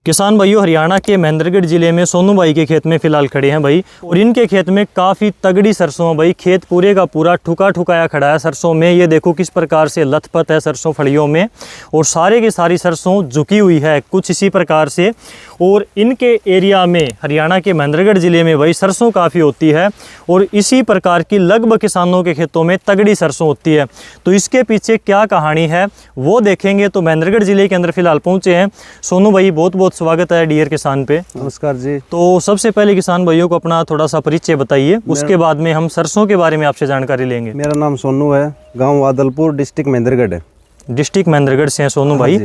किसान भाइयों, हरियाणा के महेंद्रगढ़ जिले में सोनू भाई के खेत में फिलहाल खड़े हैं भाई, और इनके खेत में काफ़ी तगड़ी सरसों है भाई। खेत पूरे का पूरा ठुका ठुकाया खड़ा है सरसों में। ये देखो किस प्रकार से लथपथ है सरसों फलियों में, और सारे की सारी सरसों झुकी हुई है कुछ इसी प्रकार से। और इनके एरिया में, हरियाणा के महेंद्रगढ़ जिले में भाई सरसों काफ़ी होती है, और इसी प्रकार की लगभग किसानों के खेतों में तगड़ी सरसों होती है। तो इसके पीछे क्या कहानी है वो देखेंगे। तो महेंद्रगढ़ जिले के अंदर फिलहाल पहुँचे हैं। सोनू भाई, बहुत बहुत स्वागत है डियर किसान पे। नमस्कार जी। तो सबसे पहले किसान भाइयों को अपना थोड़ा सा परिचय बताइए, उसके बाद में हम सरसों के बारे में आपसे जानकारी लेंगे। मेरा नाम सोनू है, गांव वादलपुर, डिस्ट्रिक्ट महेंद्रगढ़ है। डिस्ट्रिक्ट महेंद्रगढ़ से हैं सोनू भाई।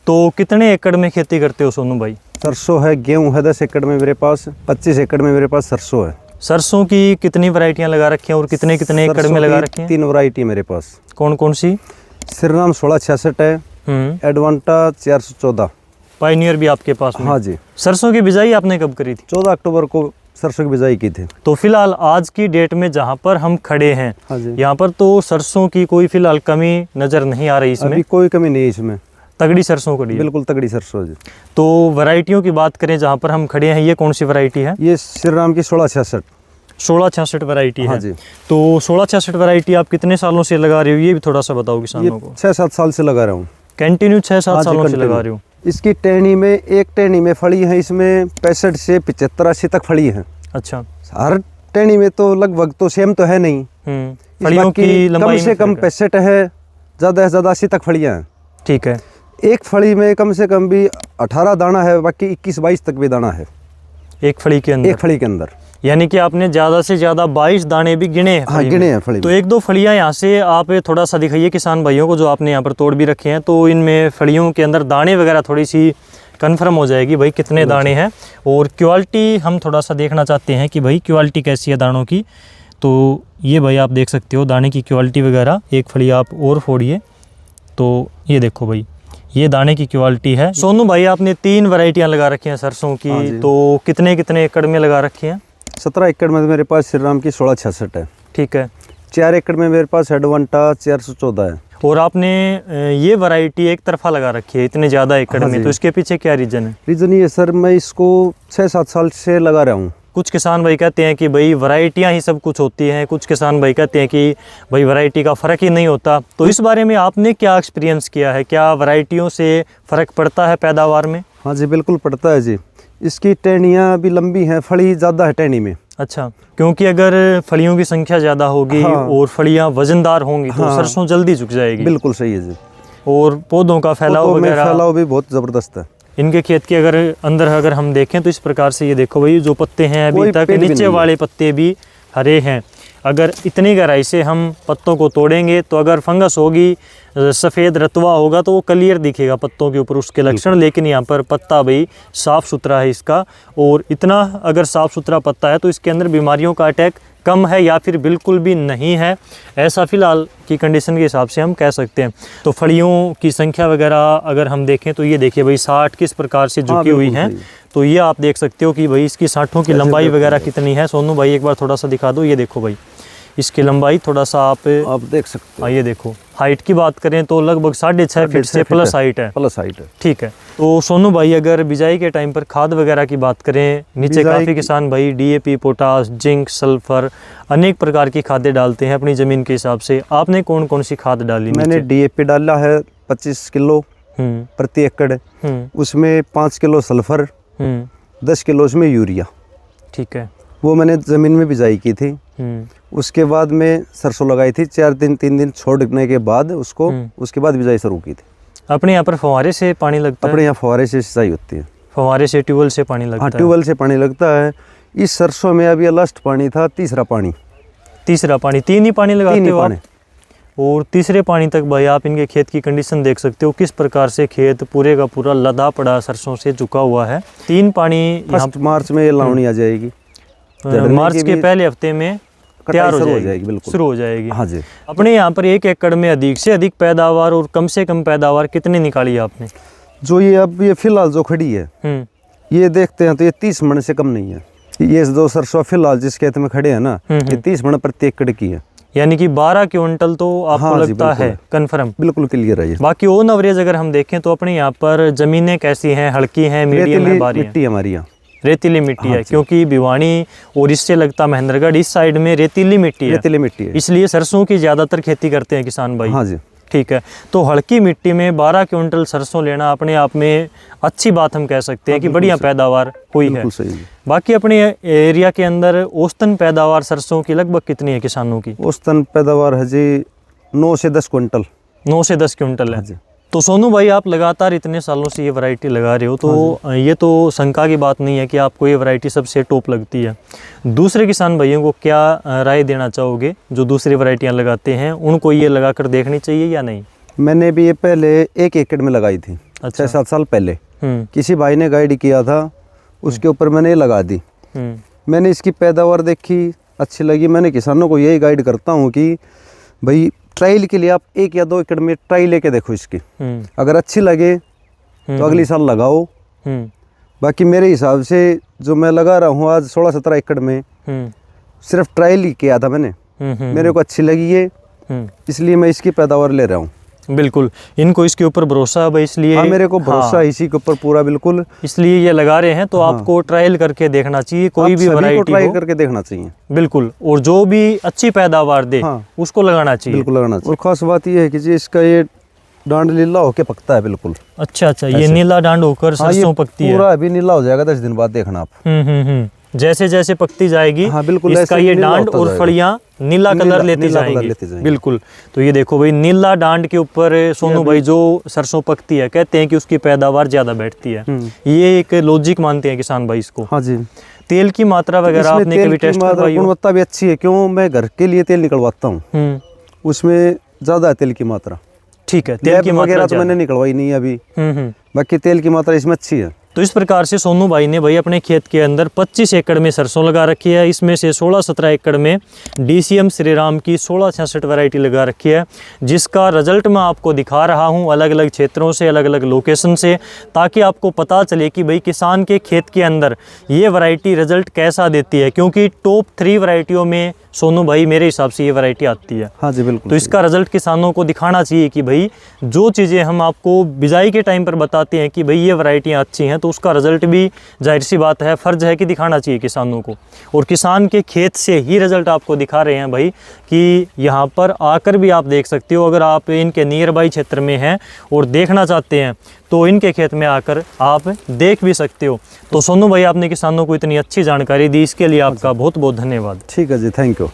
तो कितने एकड़ में खेती करते हो सोनू भाई? सरसों है, गेहूं है 10 एकड़ में मेरे पास, 25 एकड़ में मेरे पास सरसों है। सरसों की कितनी वैरायटियां लगा रखी हैं और कितने कितने एकड़ में लगा रखी हैं? 3 वैरायटी मेरे पास। कौन कौन सी? श्रीराम 1666 है, एडवांटा 414। पायनियर भी आपके पास में? हाँ जी। सरसों की बिजाई आपने कब करी थी? 14 अक्टूबर को सरसों की बिजाई की थी। तो फिलहाल आज की डेट में जहाँ पर हम खड़े हैं, हाँ जी, यहाँ पर तो सरसों की कोई फिलहाल कमी नजर नहीं आ रही इसमें। अभी कोई कमी नहीं है इसमें, तगड़ी सरसों खड़ी है, बिल्कुल तगड़ी सरसों जी। तो वैरायटियों की बात करें जहाँ पर हम खड़े हैं, ये कौन सी वैरायटी है? ये श्रीराम की 1666। 1666 वैरायटी हाँ है जी। तो 1666 वैरायटी आप कितने सालों से लगा रहे हो, ये भी थोड़ा सा बताओ ये किसानों को। 6-7 साल से लगा रहा हूँ। कंटिन्यू 6-7 हाँ जी, सालों से continue। लगा रहे हो? इसकी टहनी में, एक टहनी में फली है, इसमें 65 से 75-80 तक फली है। अच्छा। हर टहनी में तो लगभग तो सेम तो है नहीं। फलियों की लंबाई कम से कम 65 है, ज़्यादा से ज़्यादा 80 तक फलियाँ हैं। ठीक है। एक फली में कम से कम भी 18 दाना है, बाकी 21-22 तक भी दाना है एक फली के अंदर? एक फली के अंदर। यानी कि आपने ज़्यादा से ज़्यादा 22 दाने भी गिने हैं? हाँ, गिने हैं फली तो में। एक दो फलियाँ यहाँ से आप थोड़ा सा दिखाइए किसान भाइयों को, जो आपने यहाँ पर तोड़ भी रखे हैं। तो इनमें फलियों के अंदर दाने वगैरह थोड़ी सी कंफर्म हो जाएगी भाई कितने दाने हैं, और क्वालिटी हम थोड़ा सा देखना चाहते हैं कि भाई क्वालिटी कैसी है दानों की। तो ये भाई आप देख सकते हो दाने की क्वालिटी वगैरह। एक फली आप और फोड़िए, तो ये देखो भाई, ये दाने की क्वालिटी है। सोनू भाई, आपने 3 वैरायटियाँ लगा रखी हैं सरसों की। हाँ, तो कितने कितने एकड़ में लगा रखी हैं? 17 एकड़ में मेरे पास श्रीराम की 1666 है। ठीक है। 4 एकड़ में मेरे पास एडवांटा 414 है। और आपने ये वैरायटी एक तरफा लगा रखी है इतने ज़्यादा एकड़ में, तो इसके पीछे क्या रीज़न है? रीज़न ये सर, मैं इसको 6-7 साल से लगा रहा हूँ। कुछ किसान भाई कहते हैं कि भाई वैरायटियाँ ही सब कुछ होती हैं, कुछ किसान भाई कहते हैं कि भाई वैरायटी का फ़र्क ही नहीं होता। तो इस बारे में आपने क्या एक्सपीरियंस किया है? क्या वैरायटियों से फ़र्क पड़ता है पैदावार में? हाँ जी, बिल्कुल पड़ता है जी। इसकी टहनियाँ भी लंबी हैं, फली ज़्यादा है टहनी में। अच्छा, क्योंकि अगर फलियों की संख्या ज़्यादा होगी, हाँ, और फलियाँ वजनदार होंगी, तो हाँ, सरसों जल्दी झुक जाएगी। बिल्कुल सही है जी। और पौधों का फैलाव वगैरह, फैलाव भी बहुत ज़बरदस्त है इनके खेत के अगर हम देखें तो इस प्रकार से ये देखो भाई, जो पत्ते हैं अभी तक नीचे वाले पत्ते भी हरे हैं। अगर इतनी गहराई से हम पत्तों को तोड़ेंगे तो अगर फंगस होगी, सफ़ेद रतवा होगा, तो वो क्लियर दिखेगा पत्तों के ऊपर उसके लक्षण। लेकिन यहाँ पर पत्ता भाई साफ़ सुथरा है इसका, और इतना अगर साफ़ सुथरा पत्ता है तो इसके अंदर बीमारियों का अटैक कम है या फिर बिल्कुल भी नहीं है, ऐसा फ़िलहाल की कंडीशन के हिसाब से हम कह सकते हैं। तो फलियों की संख्या वगैरह अगर हम देखें तो ये देखिए भाई 60 किस प्रकार से झुकी हुई हैं। तो ये आप देख सकते हो कि भाई इसकी 60 की लंबाई वगैरह कितनी है। सोनू भाई एक बार थोड़ा सा दिखा दो। ये देखो भाई, इसकी लंबाई थोड़ा सा आप देख सकते हैं। ये देखो, हाइट की बात करें तो लगभग 6.5 फीट से प्लस हाइट है। प्लस हाइट है। ठीक है। तो सोनू भाई, अगर बिजाई के टाइम पर खाद वगैरह की बात करें, नीचे काफ़ी किसान भाई DAP, पोटास, जिंक, सल्फर, अनेक प्रकार की खादें डालते हैं अपनी ज़मीन के हिसाब से। आपने कौन कौन सी खाद डाली? मैंने DAP डाला है 25 किलो प्रति एकड़, उसमें 5 किलो सल्फर, 10 किलो उसमें यूरिया। ठीक है। वो मैंने ज़मीन में बिजाई की थी। उसके बाद में सरसों लगाई थी, 3 दिन छोड़ने के बाद उसके बाद बिजाई शुरू की थी। अपने यहाँ पर फव्वारे से पानी लगता है? अपने यहाँ फव्वारे से सिंचाई होती है। फव्वारे से, ट्यूबवेल से पानी लगता है? ट्यूबवेल से पानी लगता है। इस सरसों में अभी लास्ट पानी था, तीसरा पानी। 3 ही पानी लगाते हो आप? और तीसरे पानी तक भाई आप इनके खेत की कंडीशन देख सकते हो किस प्रकार से खेत पूरे का पूरा लदा पड़ा सरसों से झुका हुआ है। 3 पानी मार्च में ये लावनी आ जाएगी। मार्च के पहले हफ्ते में तैयार हो जाएगी, बिल्कुल शुरू हो जाएगी। हाँ जी। अपने यहाँ पर 1 एकड़ में अधिक से अधिक पैदावार और कम से कम पैदावार कितनी निकाली है आपने? जो ये अब ये फिलहाल जो खड़ी है, ये देखते हैं तो ये 30 मन से कम नहीं है। ये जो सरसों फिलहाल जिस खेत में खड़े हैं ना, ये 30 मन प्रति एकड़ की है। यानी कि 12 क्विंटल तो आपको हाँ जी, लगता है बिल्कुल। कन्फर्म? बिल्कुल क्लियर है ये। बाकी ऑन एवरेज अगर हम देखें तो अपने यहाँ पर ज़मीनें कैसी हैं, हल्की हैं, मीडियम है, रेतीली भारी हैं? मिट्टी हमारी यहाँ, रेतीली मिट्टी हाँ है, जी। क्योंकि भिवानी और इससे लगता महेंद्रगढ़ इस साइड में रेतीली मिट्टी है, रेतीली मिट्टी है। इसलिए सरसों की ज़्यादातर खेती करते हैं किसान भाई। हाँ जी। ठीक है, तो हल्की मिट्टी में 12 क्विंटल सरसों लेना अपने आप में अच्छी बात हम कह सकते हैं कि बढ़िया पैदावार हुई है। बिल्कुल सही है। बाकी अपने एरिया के अंदर औसतन पैदावार सरसों की लगभग कितनी है किसानों की? औसतन पैदावार है जी 9 से 10 क्विंटल। 9 से 10 क्विंटल हाँ है। जी। तो सोनू भाई, आप लगातार इतने सालों से ये वैरायटी लगा रहे हो, तो ये तो शंका की बात नहीं है कि आपको ये वैरायटी सबसे टॉप लगती है। दूसरे किसान भाइयों को क्या राय देना चाहोगे जो दूसरी वैरायटियाँ लगाते हैं, उनको ये लगा कर देखनी चाहिए या नहीं? मैंने भी ये पहले 1 एकड़ में लगाई थी, अच्छा। 6-7 साल पहले। हम्म किसी भाई ने गाइड किया था, उसके ऊपर मैंने ये लगा दी। मैंने इसकी पैदावार देखी, अच्छी लगी। मैंने किसानों को यही गाइड करता हूँ कि भाई ट्रायल के लिए आप 1 या 2 एकड़ में ट्राई लेके देखो इसकी। अगर अच्छी लगे तो अगली साल लगाओ। बाकी मेरे हिसाब से जो मैं लगा रहा हूँ आज 16-17 एकड़ में, सिर्फ ट्रायल ही किया था मैंने। मेरे को अच्छी लगी ये, इसलिए मैं इसकी पैदावार ले रहा हूँ। बिल्कुल, इनको इसके ऊपर भरोसा है भाई, इसलिए हाँ, मेरे को भरोसा है इसी के ऊपर पूरा, बिल्कुल। इसलिए ये लगा रहे हैं। तो आपको ट्रायल करके देखना चाहिए, कोई भी वैरायटी ट्राई करके देखना चाहिए। बिल्कुल, और जो भी अच्छी पैदावार दे उसको लगाना चाहिए। बिल्कुल लगाना चाहिए। और खास बात ये है कि जी इसका ये डांड नीला होके पकता है बिल्कुल। अच्छा, ये नीला डांड होकर सरसों पकती है? पूरा अभी नीला हो जाएगा 10 दिन बाद, देखना आप। जैसे जैसे पकती जाएगी, हाँ, बिल्कुल, इसका ये डांड और फलियां नीला कलर लेती जाएंगी। बिल्कुल, तो ये देखो भाई, नीला डांड के ऊपर सोनू भाई जो सरसों पकती है, कहते हैं कि उसकी पैदावार ज्यादा बैठती है। ये एक लॉजिक मानते हैं किसान भाई इसको। हाँ जी। तेल की मात्रा वगैरह आपने कभी टेस्ट करवाई? गुणवत्ता भी अच्छी है, क्यों मैं घर के लिए तेल निकलवाता हूँ, उसमें ज्यादा है तेल की मात्रा। ठीक है, तेल की मात्रा तो मैंने निकलवाई नहीं अभी। बाकी तेल की मात्रा इसमें अच्छी है। तो इस प्रकार से सोनू भाई ने भाई अपने खेत के अंदर 25 एकड़ में सरसों लगा रखी है। इसमें से 16-17 एकड़ में DCM श्रीराम की 1666 वैरायटी लगा रखी है, जिसका रिजल्ट मैं आपको दिखा रहा हूं अलग अलग क्षेत्रों से, अलग अलग लोकेशन से, ताकि आपको पता चले कि भाई किसान के खेत के अंदर ये वैरायटी रिजल्ट कैसा देती है। क्योंकि टॉप 3 वैरायटियों में सोनू भाई मेरे हिसाब से ये वैरायटी आती है। हाँ जी, बिल्कुल। तो इसका रिजल्ट किसानों को दिखाना चाहिए कि भाई जो चीज़ें हम आपको बिजाई के टाइम पर बताते हैं कि भाई ये वैरायटियाँ अच्छी हैं, तो उसका रिजल्ट भी जाहिर सी बात है, फ़र्ज है कि दिखाना चाहिए किसानों को। और किसान के खेत से ही रिजल्ट आपको दिखा रहे हैं भाई, कि यहाँ पर आकर भी आप देख सकते हो। अगर आप इनके नियर बाई क्षेत्र में हैं और देखना चाहते हैं तो इनके खेत में आकर आप देख भी सकते हो। तो सोनू भाई, आपने किसानों को इतनी अच्छी जानकारी दी, इसके लिए आपका बहुत बहुत धन्यवाद। ठीक है जी, थैंक यू।